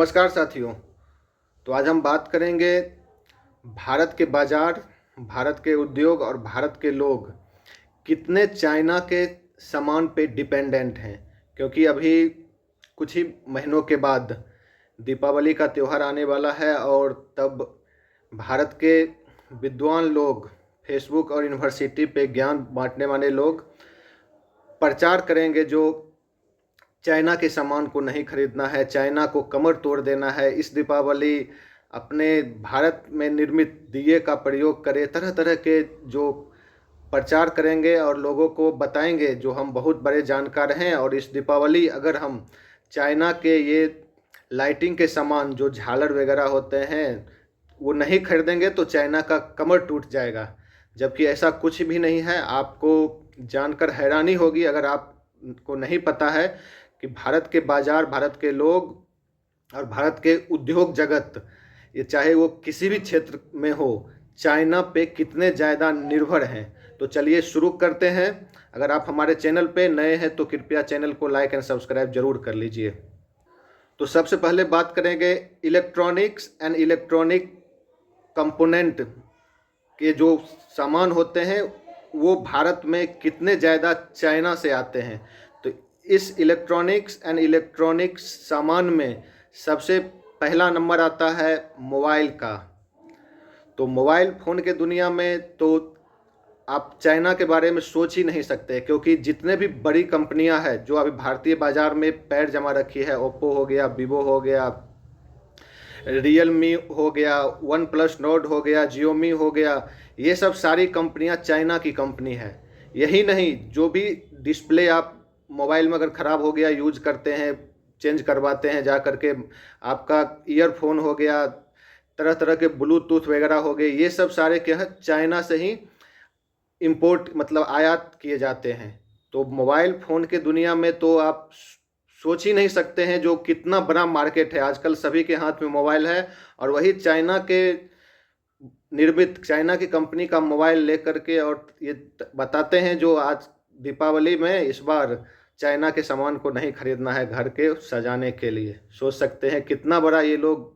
नमस्कार साथियों। तो आज हम बात करेंगे भारत के बाज़ार, भारत के उद्योग और भारत के लोग कितने चाइना के सामान पे डिपेंडेंट हैं। क्योंकि अभी कुछ ही महीनों के बाद दीपावली का त्यौहार आने वाला है और तब भारत के विद्वान लोग, फेसबुक और यूनिवर्सिटी पे ज्ञान बांटने वाले लोग प्रचार करेंगे जो चाइना के सामान को नहीं खरीदना है, चाइना को कमर तोड़ देना है। इस दीपावली अपने भारत में निर्मित दिए का प्रयोग करें, तरह तरह के जो प्रचार करेंगे और लोगों को बताएंगे जो हम बहुत बड़े जानकार हैं। और इस दीपावली अगर हम चाइना के ये लाइटिंग के सामान जो झालर वगैरह होते हैं वो नहीं खरीदेंगे तो चाइना का कमर टूट जाएगा, जबकि ऐसा कुछ भी नहीं है। आपको जानकर हैरानी होगी अगर आपको नहीं पता है कि भारत के बाज़ार, भारत के लोग और भारत के उद्योग जगत, ये चाहे वो किसी भी क्षेत्र में हो, चाइना पे कितने ज़्यादा निर्भर हैं। तो चलिए शुरू करते हैं। अगर आप हमारे चैनल पे नए हैं तो कृपया चैनल को लाइक एंड सब्सक्राइब जरूर कर लीजिए। तो सबसे पहले बात करेंगे इलेक्ट्रॉनिक्स एंड इलेक्ट्रॉनिक कंपोनेंट के जो सामान होते हैं वो भारत में कितने ज़्यादा चाइना से आते हैं। तो इस इलेक्ट्रॉनिक्स एंड इलेक्ट्रॉनिक्स सामान में सबसे पहला नंबर आता है मोबाइल का। तो मोबाइल फ़ोन के दुनिया में तो आप चाइना के बारे में सोच ही नहीं सकते, क्योंकि जितने भी बड़ी कंपनियां हैं जो अभी भारतीय बाज़ार में पैर जमा रखी है, ओप्पो हो गया, वीवो हो गया, रियलमी हो गया, वन प्लस नोट हो गया, जियोमी हो गया, ये सब सारी कंपनियां चाइना की कंपनी है। यही नहीं, जो भी डिस्प्ले आप मोबाइल में अगर ख़राब हो गया, यूज करते हैं, चेंज करवाते हैं जा करके, आपका ईयरफोन हो गया, तरह तरह के ब्लूटूथ वगैरह हो गए, ये सब सारे क्या है, चाइना से ही इंपोर्ट मतलब आयात किए जाते हैं। तो मोबाइल फ़ोन के दुनिया में तो आप सोच ही नहीं सकते हैं जो कितना बड़ा मार्केट है। आजकल सभी के हाथ में मोबाइल है और वही चाइना के निर्मित, चाइना की कंपनी का मोबाइल लेकर के और ये बताते हैं जो आज दीपावली में इस बार चाइना के सामान को नहीं खरीदना है घर के सजाने के लिए। सोच सकते हैं कितना बड़ा ये लोग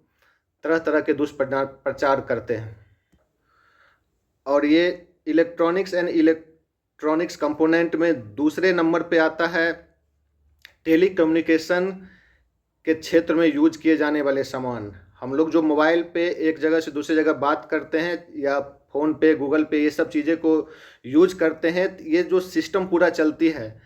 तरह तरह के दुष्प्रचार करते हैं। और ये इलेक्ट्रॉनिक्स एंड इलेक्ट्रॉनिक्स कंपोनेंट में दूसरे नंबर पे आता है टेलीकम्युनिकेशन के क्षेत्र में यूज किए जाने वाले सामान। हम लोग जो मोबाइल पे एक जगह से दूसरी जगह बात करते हैं या फ़ोन पे, गूगल पे, ये सब चीज़ें को यूज करते हैं, ये जो सिस्टम पूरा चलती है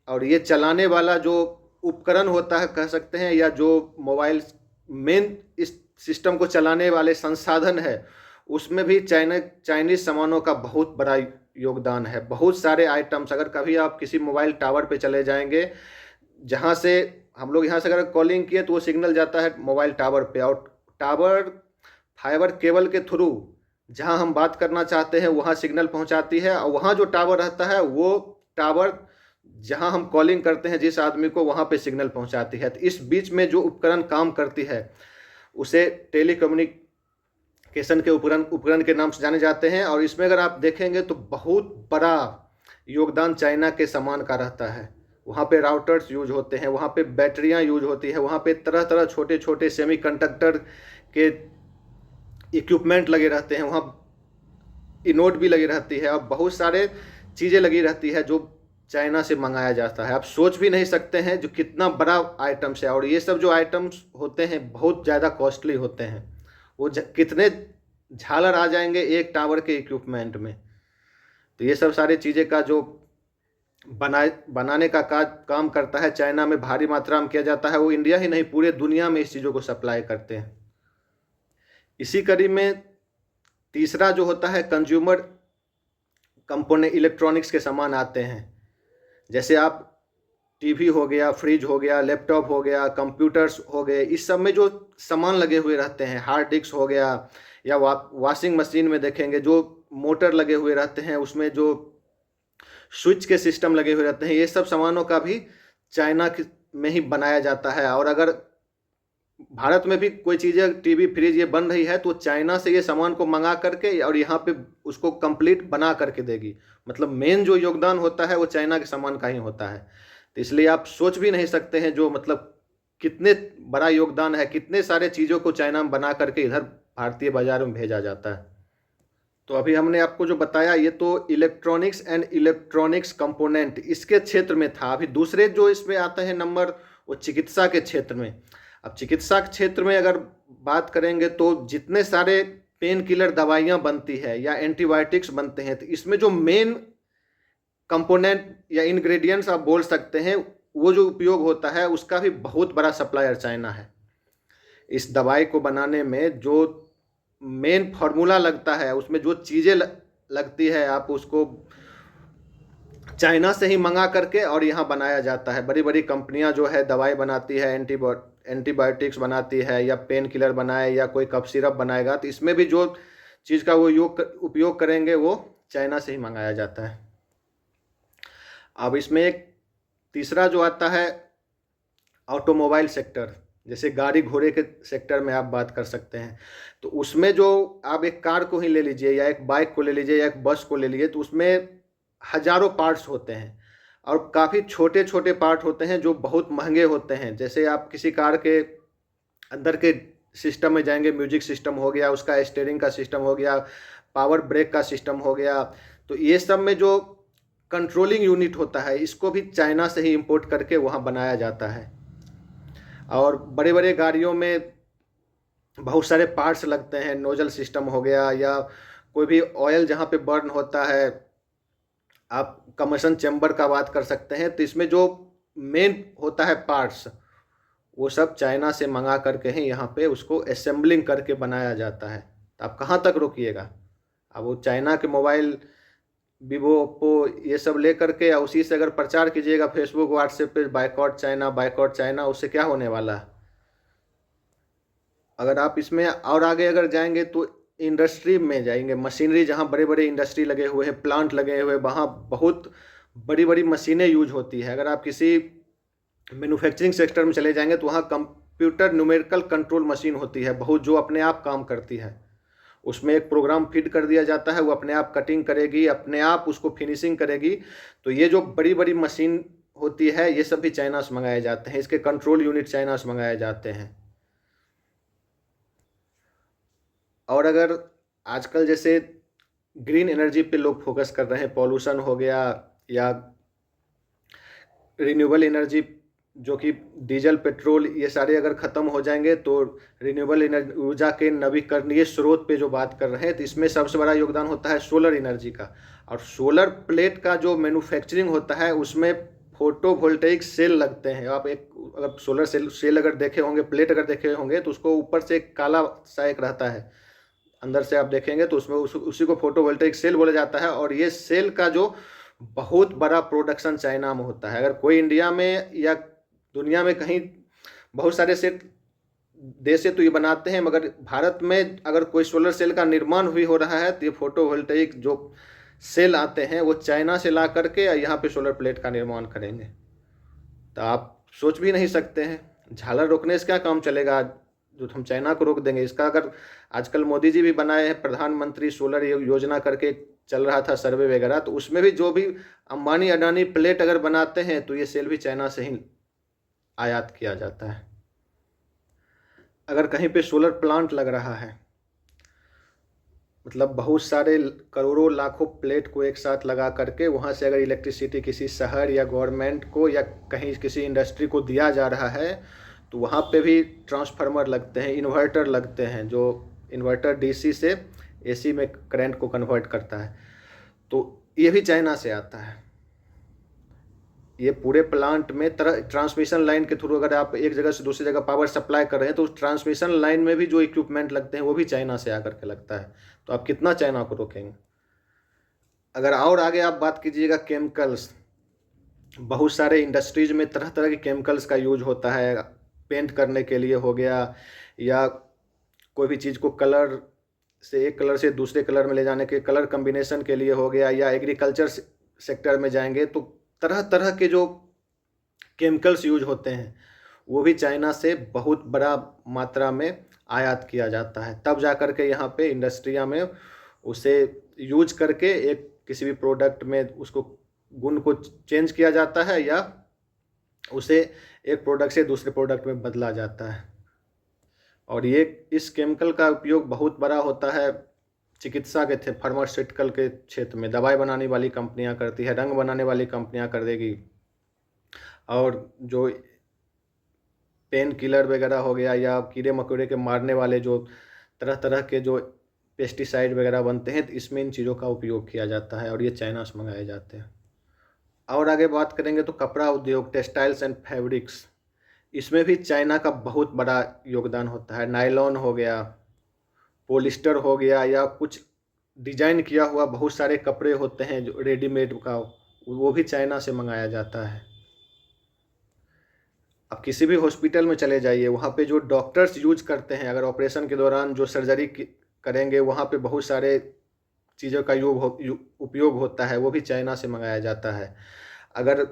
और ये चलाने वाला जो उपकरण होता है कह सकते हैं, या जो मोबाइल मेन इस सिस्टम को चलाने वाले संसाधन है, उसमें भी चाइनीज़ सामानों का बहुत बड़ा योगदान है। बहुत सारे आइटम्स, अगर कभी आप किसी मोबाइल टावर पे चले जाएंगे, जहाँ से हम लोग यहाँ से अगर कॉलिंग किए तो वो सिग्नल जाता है मोबाइल टावर पे, और टावर फाइबर केबल के थ्रू जहाँ हम बात करना चाहते हैं वहाँ सिग्नल पहुँचाती है, और वहाँ जो टावर रहता है वो टावर जहाँ हम कॉलिंग करते हैं जिस आदमी को, वहाँ पे सिग्नल पहुँचाती है। तो इस बीच में जो उपकरण काम करती है उसे टेलीकम्युनिकेशन के उपकरण के नाम से जाने जाते हैं। और इसमें अगर आप देखेंगे तो बहुत बड़ा योगदान चाइना के सामान का रहता है। वहाँ पे राउटर्स यूज होते हैं, वहाँ पे बैटरियाँ यूज होती है, वहाँ पे तरह तरह छोटे छोटे सेमीकंडक्टर के इक्विपमेंट लगे रहते हैं, वहाँ इनोड भी लगी रहती है और बहुत सारे चीज़ें लगी रहती है जो चाइना से मंगाया जाता है। आप सोच भी नहीं सकते हैं जो कितना बड़ा आइटम्स है। और ये सब जो आइटम्स होते हैं बहुत ज़्यादा कॉस्टली होते हैं। वो कितने झालर आ जाएंगे एक टावर के इक्विपमेंट में। तो ये सब सारी चीज़ें का जो बनाने का काम करता है, चाइना में भारी मात्रा में किया जाता है। वो इंडिया ही नहीं पूरे दुनिया में इस चीज़ों को सप्लाई करते हैं। इसी कड़ी में तीसरा जो होता है कंज्यूमर कंपोनेंट, इलेक्ट्रॉनिक्स के सामान आते हैं। जैसे आप टीवी हो गया, फ्रिज हो गया, लैपटॉप हो गया, कंप्यूटर्स हो गए, इस सब में जो सामान लगे हुए रहते हैं, हार्ड डिस्क हो गया, या वॉशिंग मशीन में देखेंगे जो मोटर लगे हुए रहते हैं, उसमें जो स्विच के सिस्टम लगे हुए रहते हैं, ये सब सामानों का भी चाइना में ही बनाया जाता है। और अगर भारत में भी कोई चीज़ें, टीवी, फ्रिज ये बन रही है तो चाइना से ये सामान को मंगा करके और यहाँ पे उसको कंप्लीट बना करके देगी। मतलब मेन जो योगदान होता है वो चाइना के सामान का ही होता है। तो इसलिए आप सोच भी नहीं सकते हैं जो मतलब कितने बड़ा योगदान है, कितने सारे चीज़ों को चाइना में बना करके इधर भारतीय बाजार में भेजा जाता है। तो अभी हमने आपको जो बताया ये तो इलेक्ट्रॉनिक्स एंड इलेक्ट्रॉनिक्स कंपोनेंट इसके क्षेत्र में था। अभी दूसरे जो इसमें आते हैं नंबर वो चिकित्सा के क्षेत्र में। अब चिकित्सा के क्षेत्र में अगर बात करेंगे तो जितने सारे पेन किलर दवाइयाँ बनती है या एंटीबायोटिक्स बनते हैं, तो इसमें जो मेन कंपोनेंट या इंग्रेडिएंट्स आप बोल सकते हैं वो जो उपयोग होता है उसका भी बहुत बड़ा सप्लायर चाइना है। इस दवाई को बनाने में जो मेन फार्मूला लगता है, उसमें जो चीज़ें लगती है, आप उसको चाइना से ही मंगा करके और यहाँ बनाया जाता है। बड़ी बड़ी कंपनियां जो है दवाई बनाती है, एंटीबायोटिक्स बनाती है या पेन किलर बनाए या कोई कफ सिरप बनाएगा, तो इसमें भी जो चीज़ का वो उपयोग करेंगे वो चाइना से ही मंगाया जाता है। अब इसमें एक तीसरा जो आता है ऑटोमोबाइल सेक्टर, जैसे गाड़ी घोड़े के सेक्टर में आप बात कर सकते हैं। तो उसमें जो आप एक कार को ही ले लीजिए या एक बाइक को ले लीजिए या एक बस को ले लीजिए, तो उसमें हजारों पार्ट्स होते हैं और काफ़ी छोटे छोटे पार्ट होते हैं जो बहुत महंगे होते हैं। जैसे आप किसी कार के अंदर के सिस्टम में जाएंगे, म्यूजिक सिस्टम हो गया, उसका स्टीयरिंग का सिस्टम हो गया, पावर ब्रेक का सिस्टम हो गया, तो ये सब में जो कंट्रोलिंग यूनिट होता है इसको भी चाइना से ही इंपोर्ट करके वहाँ बनाया जाता है। और बड़े बड़े गाड़ियों में बहुत सारे पार्ट्स लगते हैं, नोजल सिस्टम हो गया या कोई भी ऑयल जहाँ पे बर्न होता है, आप कंबशन चैम्बर का बात कर सकते हैं। तो इसमें जो मेन होता है पार्ट्स वो सब चाइना से मंगा करके ही यहाँ पे उसको असेंबलिंग करके बनाया जाता है। तो आप कहाँ तक रोकिएगा? अब वो चाइना के मोबाइल वीवो ओप्पो ये सब ले करके या उसी से अगर प्रचार कीजिएगा फेसबुक व्हाट्सएप पे बायकॉट चाइना, उससे क्या होने वाला है? अगर आप इसमें और आगे अगर जाएंगे तो इंडस्ट्री में जाएंगे, मशीनरी जहाँ बड़े बड़े इंडस्ट्री लगे हुए हैं, प्लांट लगे हुए, वहाँ बहुत बड़ी बड़ी मशीनें यूज होती है। अगर आप किसी मैन्युफैक्चरिंग सेक्टर में चले जाएंगे तो वहाँ कंप्यूटर न्यूमेरिकल कंट्रोल मशीन होती है बहुत, जो अपने आप काम करती है। उसमें एक प्रोग्राम फीड कर दिया जाता है, वो अपने आप कटिंग करेगी, अपने आप उसको फिनिशिंग करेगी। तो ये जो बड़ी बड़ी मशीन होती है ये सब भी चाइना से मंगाए जाते हैं, इसके कंट्रोल यूनिट चाइना से मंगाए जाते हैं। और अगर आजकल जैसे ग्रीन एनर्जी पे लोग फोकस कर रहे हैं, पॉल्यूशन हो गया या रिन्यूएबल एनर्जी जो कि डीजल पेट्रोल ये सारे अगर ख़त्म हो जाएंगे तो रिन्यूएबल एनर्जी ऊर्जा के नवीकरणीय स्रोत पे जो बात कर रहे हैं, तो इसमें सबसे बड़ा योगदान होता है सोलर एनर्जी का। और सोलर प्लेट का जो मैन्युफैक्चरिंग होता है उसमें फोटोवोल्टेइक सेल लगते हैं। आप एक अगर सोलर सेल अगर देखे होंगे, प्लेट अगर देखे होंगे, तो उसको ऊपर से एक काला सा एक रहता है, अंदर से आप देखेंगे तो उसमें उसी को फोटोवोल्टेइक सेल बोला जाता है। और ये सेल का जो बहुत बड़ा प्रोडक्शन चाइना में होता है। अगर कोई इंडिया में या दुनिया में कहीं बहुत सारे सेल देश से तो ये बनाते हैं, मगर भारत में अगर कोई सोलर सेल का निर्माण भी हो रहा है तो ये फोटोवोल्टेइक जो सेल आते हैं वो चाइना से ला करके यहाँ पे सोलर प्लेट का निर्माण करेंगे। तो आप सोच भी नहीं सकते हैं, झालर रोकने से क्या काम चलेगा जो हम चाइना को रोक देंगे। इसका अगर आजकल मोदी जी भी बनाए हैं प्रधानमंत्री सोलर योजना करके चल रहा था सर्वे वगैरह, तो उसमें भी जो भी अंबानी अडानी प्लेट अगर बनाते हैं तो ये सेल भी चाइना से ही आयात किया जाता है। अगर कहीं पे सोलर प्लांट लग रहा है, मतलब बहुत सारे करोड़ों लाखों प्लेट को एक साथ लगा करके वहाँ से अगर इलेक्ट्रिसिटी किसी शहर या गवर्नमेंट को या कहीं किसी इंडस्ट्री को दिया जा रहा है, तो वहाँ पे भी ट्रांसफार्मर लगते हैं, इन्वर्टर लगते हैं, जो इन्वर्टर डीसी से एसी में करंट को कन्वर्ट करता है। तो ये भी चाइना से आता है। ये पूरे प्लांट में तरह ट्रांसमिशन लाइन के थ्रू अगर आप एक जगह से दूसरी जगह पावर सप्लाई कर रहे हैं तो उस ट्रांसमिशन लाइन में भी जो इक्विपमेंट लगते हैं वो भी चाइना से आकर के लगता है। तो आप कितना चाइना को रोकेंगे? अगर और आगे आप बात कीजिएगा केमिकल्स, बहुत सारे इंडस्ट्रीज में तरह तरह के केमिकल्स का यूज होता है, पेंट करने के लिए हो गया या कोई भी चीज़ को कलर से एक कलर से दूसरे कलर में ले जाने के कलर कम्बिनेशन के लिए हो गया, या एग्रीकल्चर सेक्टर में जाएंगे तो तरह तरह के जो केमिकल्स यूज होते हैं वो भी चाइना से बहुत बड़ा मात्रा में आयात किया जाता है। तब जा कर के यहाँ पे इंडस्ट्रिया में उसे यूज करके एक किसी भी प्रोडक्ट में उसको गुण को चेंज किया जाता है या उसे एक प्रोडक्ट से दूसरे प्रोडक्ट में बदला जाता है। और ये इस केमिकल का उपयोग बहुत बड़ा होता है चिकित्सा के फार्मास्यूटिकल के क्षेत्र में। दवाई बनाने वाली कंपनियां करती है, रंग बनाने वाली कंपनियां कर देगी, और जो पेन किलर वगैरह हो गया या कीड़े मकोड़े के मारने वाले जो तरह तरह के जो पेस्टिसाइड वगैरह बनते हैं, तो इसमें इन चीज़ों का उपयोग किया जाता है और ये चाइना से मंगाए जाते हैं। और आगे बात करेंगे तो कपड़ा उद्योग, टेक्सटाइल्स एंड फैब्रिक्स, इसमें भी चाइना का बहुत बड़ा योगदान होता है। नायलॉन हो गया, पॉलिस्टर हो गया, या कुछ डिजाइन किया हुआ बहुत सारे कपड़े होते हैं जो रेडीमेड का, वो भी चाइना से मंगाया जाता है। अब किसी भी हॉस्पिटल में चले जाइए, वहाँ पे जो डॉक्टर्स यूज करते हैं, अगर ऑपरेशन के दौरान जो सर्जरी करेंगे, वहाँ पे बहुत सारे चीज़ों का उपयोग होता है, वो भी चाइना से मंगाया जाता है। अगर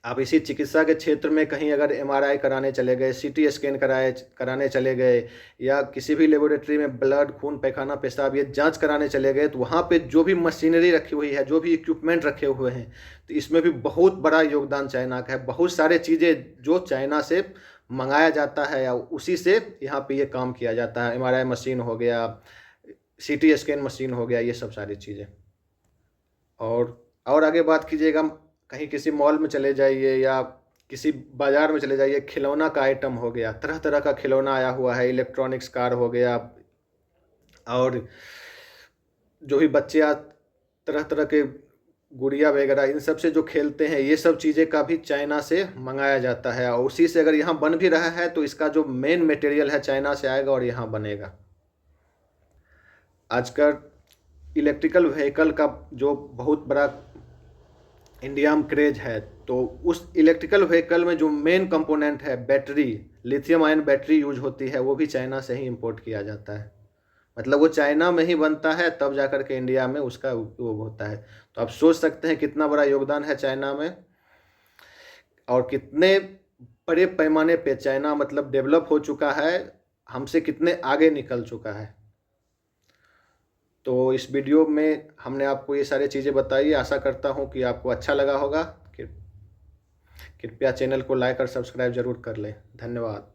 आप इसी चिकित्सा के क्षेत्र में कहीं अगर एमआरआई कराने चले गए, सीटी स्कैन कराने चले गए, या किसी भी लेबोरेटरी में ब्लड, खून, पैखाना, पेशाब ये जांच कराने चले गए, तो वहाँ पे जो भी मशीनरी रखी हुई है, जो भी इक्विपमेंट रखे हुए हैं, तो इसमें भी बहुत बड़ा योगदान चाइना का है। बहुत सारे चीज़ें जो चाइना से मंगाया जाता है या उसी से यहाँ पे ये काम किया जाता है। एमआरआई मशीन हो गया, सीटी स्कैन मशीन हो गया, ये सब सारी चीज़ें। और आगे बात कीजिएगा, कहीं किसी मॉल में चले जाइए या किसी बाज़ार में चले जाइए, खिलौना का आइटम हो गया, तरह तरह का खिलौना आया हुआ है, इलेक्ट्रॉनिक्स कार हो गया, और जो भी बच्चे आज तरह तरह के गुड़िया वगैरह इन सब से जो खेलते हैं, ये सब चीज़ें का भी चाइना से मंगाया जाता है। और उसी से अगर यहाँ बन भी रहा है तो इसका जो मेन मटेरियल है चाइना से आएगा और यहाँ बनेगा। आजकल इलेक्ट्रिकल व्हीकल का जो बहुत बड़ा इंडिया में क्रेज है, तो उस इलेक्ट्रिकल व्हीकल में जो मेन कंपोनेंट है battery, lithium ion battery use होती है, वो भी चाइना से ही इंपोर्ट किया जाता है। मतलब वो चाइना में ही बनता है, तब जाकर के इंडिया में उसका उपयोग होता है। तो आप सोच सकते हैं कितना बड़ा योगदान है चाइना में, और कितने बड़े पैमाने पे चाइना मतलब डेवलप हो चुका है, हमसे कितने आगे निकल चुका है। तो इस वीडियो में हमने आपको ये सारी चीज़ें बताई। आशा करता हूँ कि आपको अच्छा लगा होगा। कृपया चैनल को लाइक और सब्सक्राइब जरूर कर लें। धन्यवाद।